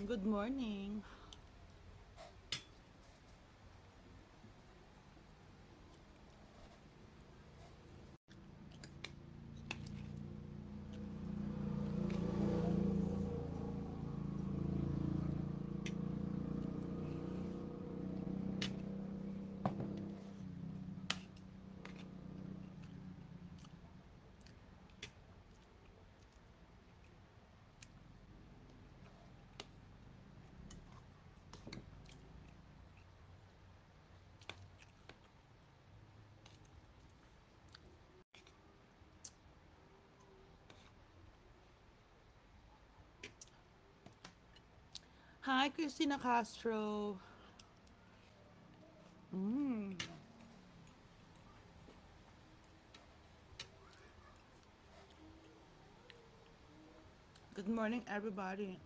Good morning. Hi, Christina Castro. Mm. Good morning, everybody.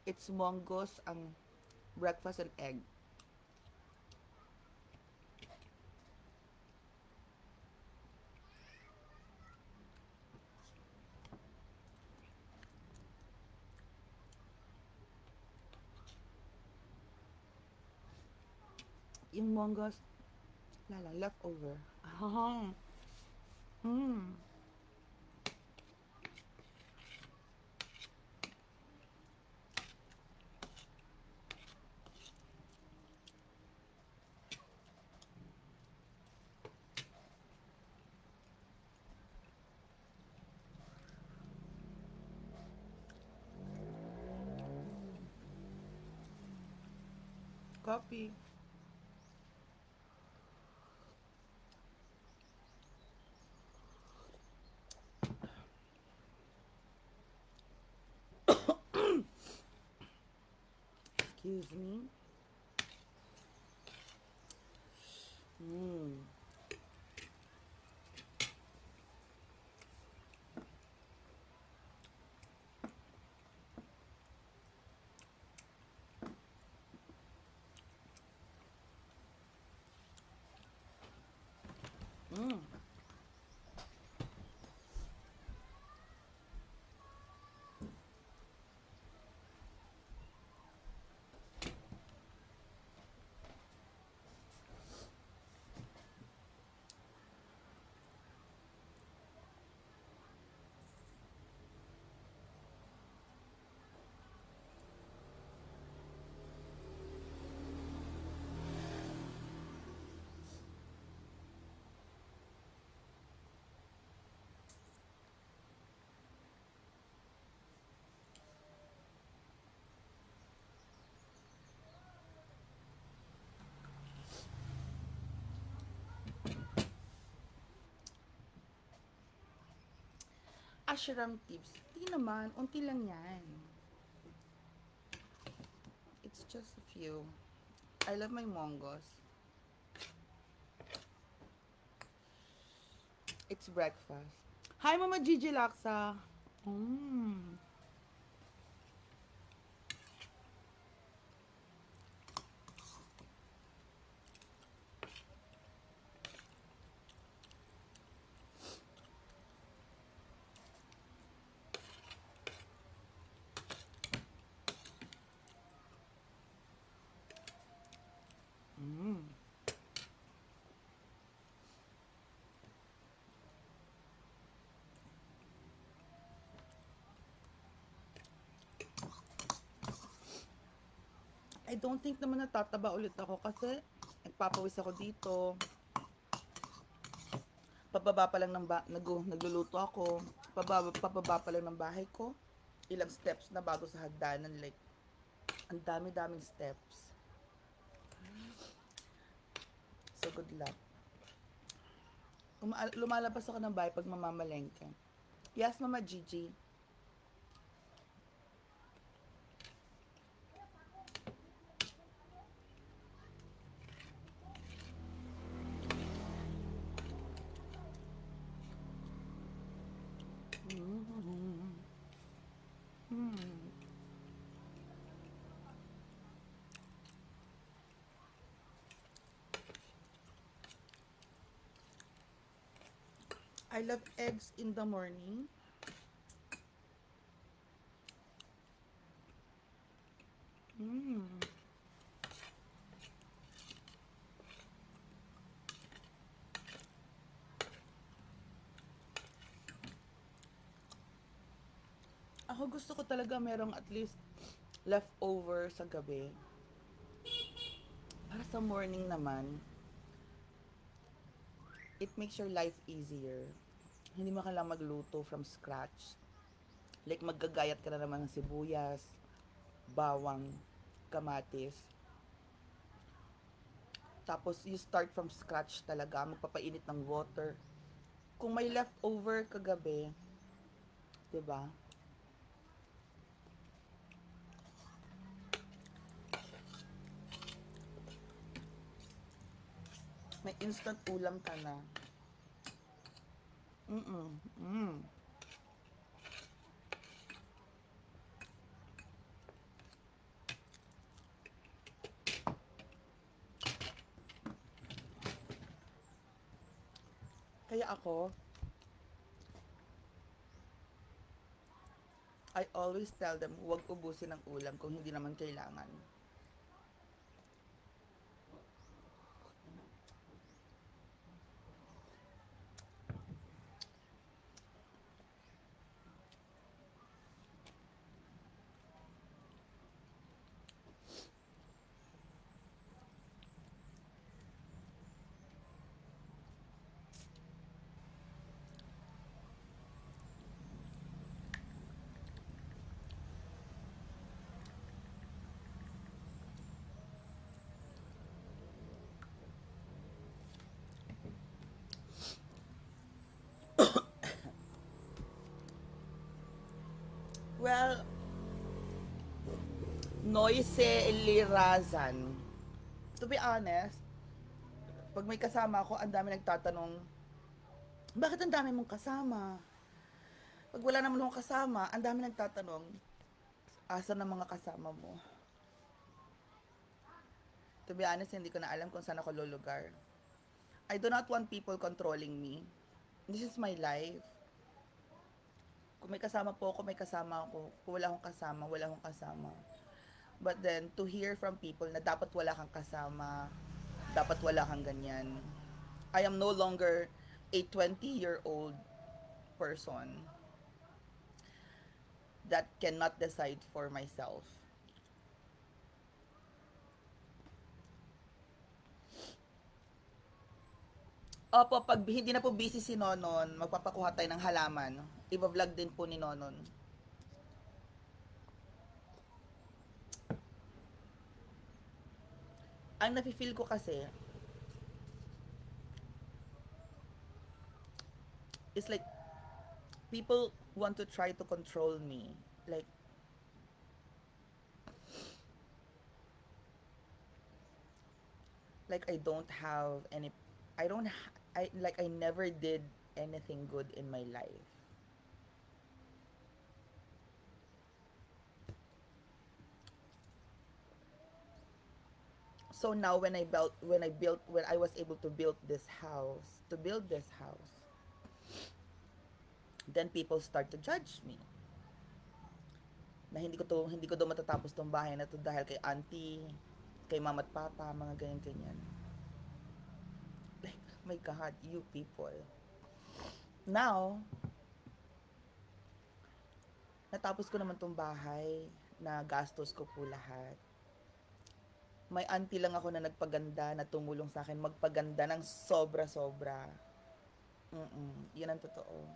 It's Mongos ang breakfast and egg. Yung Mongos, leftover. Ah. Mm. Coffee. Excuse me. Mm. Mm. Ashram tips. Di naman, unti lang yan. It's just a few. I love my Mongos. It's breakfast. Hi, Mama Gigi Laksa. Mm. Mm. I don't think naman natataba ulit ako kasi nagpapawis ako dito. Pababa pa lang ng nagluluto ako. Pababa pa lang ng bahay ko. Ilang steps na bago sa hagdanan. Like, ang dami-daming steps. So, good luck. Lumalabas ako ng bahay pag mamamalengke. Yes, Mama Gigi. Mm-hmm. Mm. I love eggs in the morning. Ako gusto ko talaga merong at least leftover sa gabi. Para sa morning naman, it makes your life easier. Hindi mo kailangang magluto from scratch. Like maggagayat ka na naman ng sibuyas, bawang, kamatis. Tapos you start from scratch talaga, magpapainit ng water. Kung may leftover kagabi, 'di ba? May instant ulam ka na. Mm. Kaya ako, I always tell them, huwag ubusin ng ulam kung hindi naman kailangan. Well, Noise Lirazan. To be honest, pag may kasama ako, ang dami nagtatanong, bakit ang dami mong kasama? Pag wala naman akong kasama, ang dami nagtatanong, asa na mga kasama mo? To be honest, hindi ko na alam kung saan ako lulugar. I do not want people controlling me. This is my life. Kung may kasama po ako, may kasama ako. Kung wala akong kasama, wala akong kasama. But then, to hear from people na dapat wala kang kasama, dapat wala kang ganyan. I am no longer a 20-year-old person that cannot decide for myself. Opo, pag hindi na po busy si Nonon, magpapakuha tayo ng halaman. Iba-vlog din po ni Nonon. Ang nafe-feel ko kasi, it's like, people want to try to control me. Like I don't have any, I don't, I never did anything good in my life. So now when I was able to build this house, then people start to judge me. Na hindi ko daw matatapos tong bahay na to dahil kay auntie, kay mama at papa, mga ganyan. Like, my God, you people. Now, natapos ko naman tong bahay, na gastos ko po lahat. May auntie lang ako na nagpaganda, na tumulong sa akin magpaganda ng sobra-sobra. Yun ang totoo.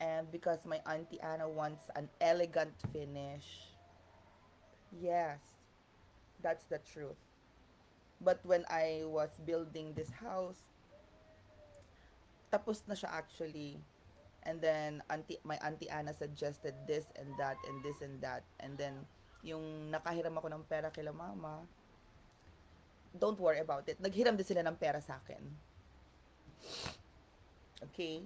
And because my auntie Anna wants an elegant finish, yes, that's the truth. But when I was building this house, tapos na siya actually. And then my auntie Anna suggested this and that and this and that. And then yung nakahiram ako ng pera kila mama, don't worry about it. Naghiram din sila ng pera sa akin. Okay?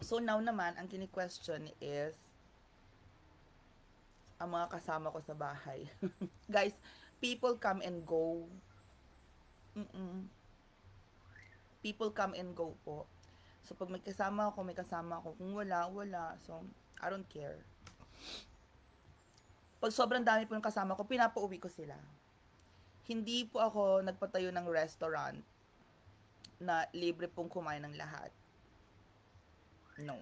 So now naman, ang kini-question is ang mga kasama ko sa bahay. Guys, people come and go. People come and go po. So pag may kasama ako, may kasama ako. Kung wala, wala. So, I don't care. Pag sobrang dami po yung kasama ko, pinapauwi ko sila. Hindi po ako nagpatayo ng restaurant na libre pong kumain ng lahat. No.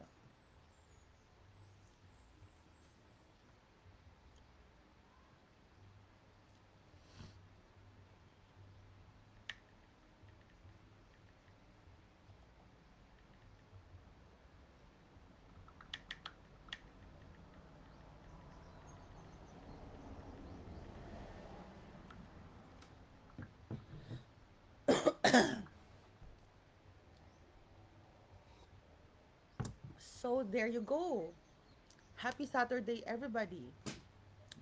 So, there you go. Happy Saturday, everybody.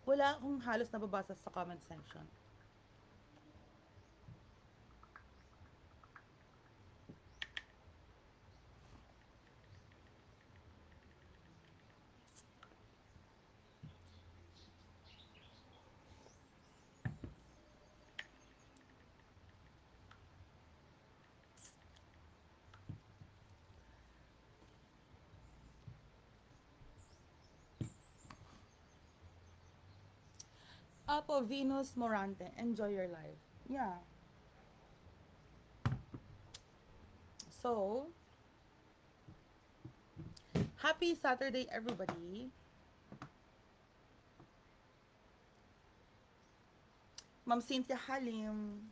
Wala akong halos nababasa sa comment section. Apo, Venus Morante, enjoy your life. Yeah. So, happy Saturday, everybody. Ma'am Cynthia Halim.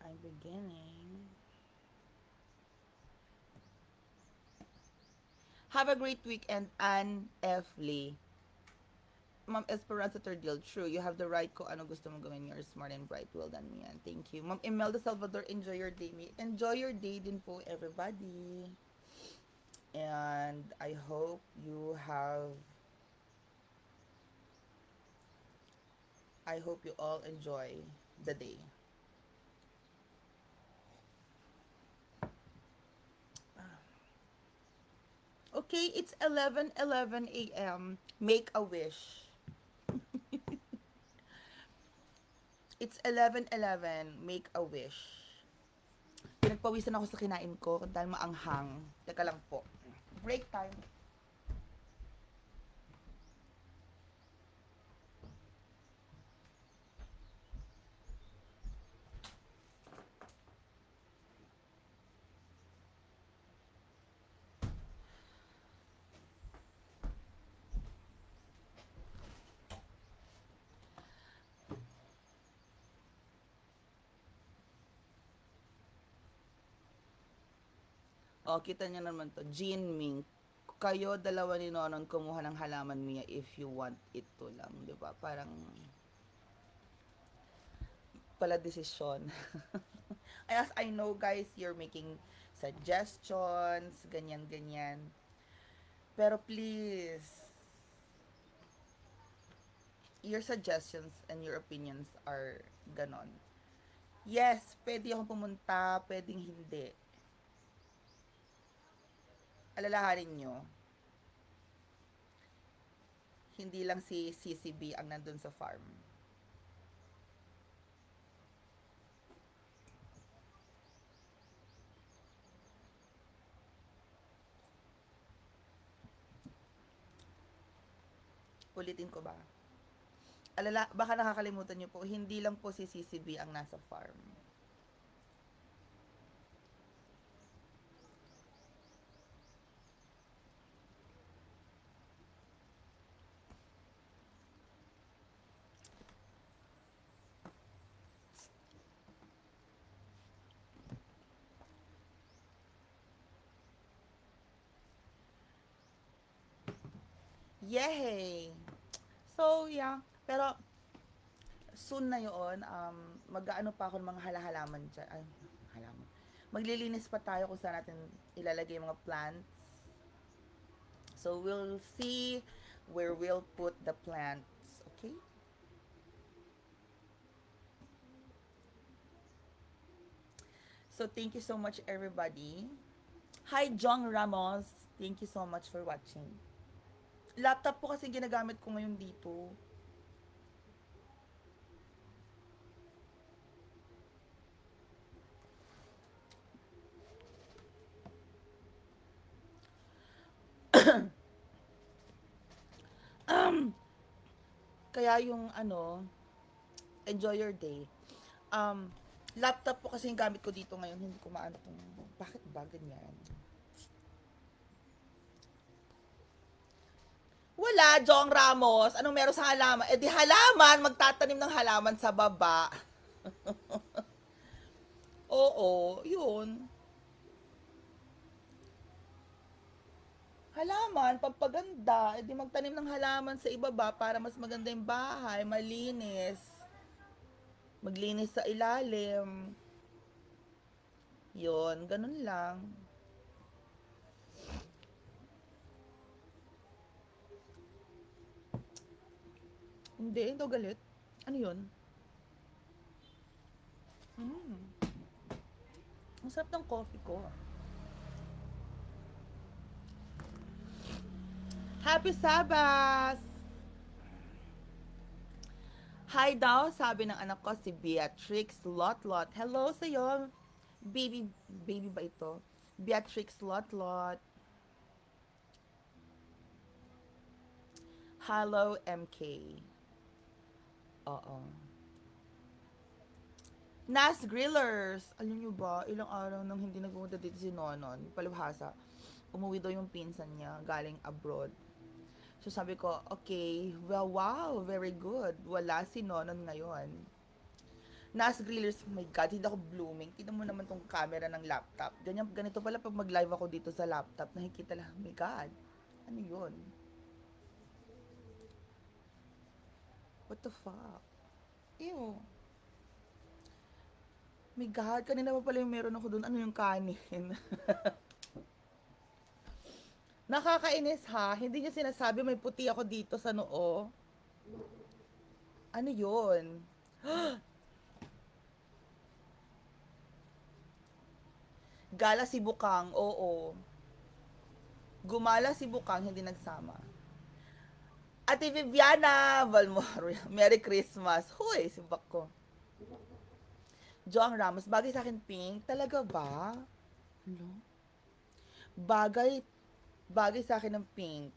I'm beginning. Have a great weekend, Anne F. Lee. Ma'am Esperanza Tordil, true. You have the right ko ano gusto mong gawin. You're smart and bright. Well done, Mian. Thank you. Ma'am Imelda Salvador, enjoy your day. Enjoy your day din po, everybody. And I hope you have... I hope you all enjoy the day. Okay, it's 11:11 a.m. Make a wish. It's 11:11. Make a wish. Pinagpawisan ako sa kinain ko dahil maanghang. Teka lang po. Break time. Oh, kita niyo naman to. Jean Ming. Kayo, dalawa ni Nonon, kumuha ng halaman Mia if you want it to lang. Di ba? Parang pala desisyon. As I know, guys, you're making suggestions, ganyan-ganyan. Pero please, your suggestions and your opinions are ganon. Yes, pwede akong pumunta, pwedeng hindi. Alalahanin nyo, hindi lang si CCB ang nandun sa farm. Ulitin ko ba? Baka nakakalimutan nyo po, hindi lang po si CCB ang nasa farm. Yay! So, yeah. Pero, soon na yun, mag-ano pa ako ng mga halaman dyan. Ay, halaman. Maglilinis pa tayo kung saan natin ilalagay yung mga plants. So, we'll see where we'll put the plants. Okay? So, thank you so much, everybody. Hi, Jong Ramos. Thank you so much for watching. Laptop po kasi ginagamit ko ngayon dito. Kaya yung ano, enjoy your day. Um, Laptop po kasi yung gamit ko dito ngayon, hindi ko maano kung bakit ba ganyan. Wala, Jong Ramos. Anong meron sa halaman? Eh di halaman, magtatanim ng halaman sa baba. Oo, yun. Halaman, pampaganda. Eh di magtanim ng halaman sa ibaba para mas maganda yung bahay, malinis. Maglinis sa ilalim. Yun, ganun lang. Hindi, hindi ako galit. Ano yun? Ang sarap ng coffee ko. Happy Sabbath! Hi daw, sabi ng anak ko si Beatrix Lotlot. Hello sa'yo. Baby, baby ba ito? Beatrix Lotlot. Hello, MK. Oo. Nas Grillers. Alam nyo ba, ilang araw nang hindi nagpumunta dito si Nonon, palibhasa. Umuwi daw yung pinsan niya, galing abroad. So sabi ko, okay, well, wow, very good. Wala si Nonon ngayon. Nas Grillers, oh my God, hindi ako blooming. Tignan mo naman tong camera ng laptop. Ganito pala pag mag-live ako dito sa laptop, nakikita lang, oh my God, ano yun? What the fuck? Ew. My God, kanina pa pala yung meron ako dun. Ano yung kanin? Nakakainis ha. Hindi niya sinasabi may puti ako dito sa noo. Ano yun? Gala si Bukang, oo. Gumala si Bukang, hindi nagsama. Ate Viviana Valmor, Merry Christmas. Huy, simbak ko. Joang Ramos, bagay sa akin pink. Talaga ba? Hello? Bagay, bagay sa akin ng pink.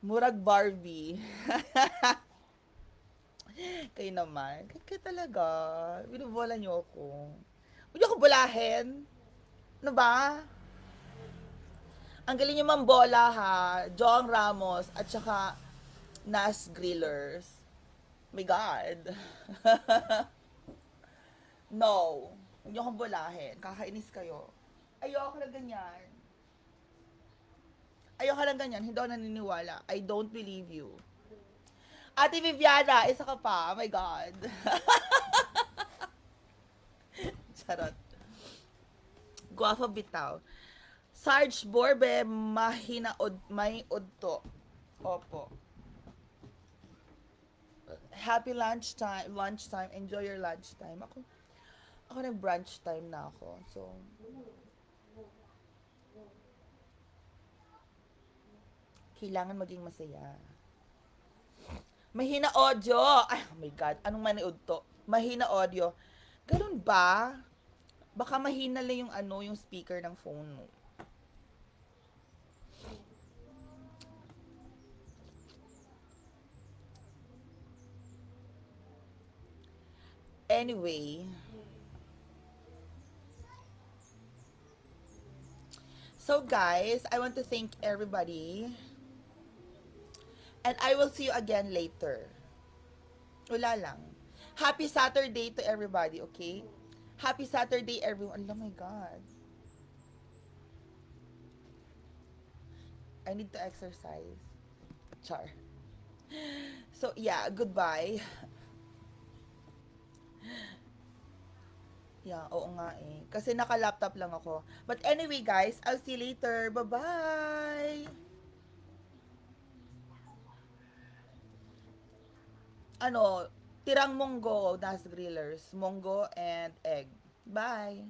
Murag Barbie. Kayo naman. Kayo talaga. Binubola niyo ako. Huwag niyo ako bulahin. Ano ba? Ang galing niyo mambola ha. Joang Ramos at saka Nas Grillers. My God. No. Huwag niyo akong bulahin. Kakainis kayo. Ayoko na ganyan. Ayoko lang ganyan. Hindi ako naniniwala. I don't believe you. Ate Viviana, isa ka pa. Oh my God. Charot. Guwapo bitaw. Sarge Borbe, may udto. Opo. Happy lunchtime. Lunchtime. Enjoy your lunchtime. Ako nag-brunch time na ako. So, kailangan maging masaya. Mahina audio. Ay, oh my God. Anong maniud to? Mahina audio. Ganun ba? Baka mahina lang yung yung speaker ng phone mo. Anyway. So guys, I want to thank everybody. And I will see you again later. Wala lang. Happy Saturday to everybody, okay? Happy Saturday, everyone. Oh my God. I need to exercise. Char. So, yeah, goodbye. Yeah, oo nga eh. Kasi naka-laptop lang ako. But anyway, guys, I'll see you later. Bye-bye! Tirang monggo, Nas Grillers. Monggo and egg. Bye!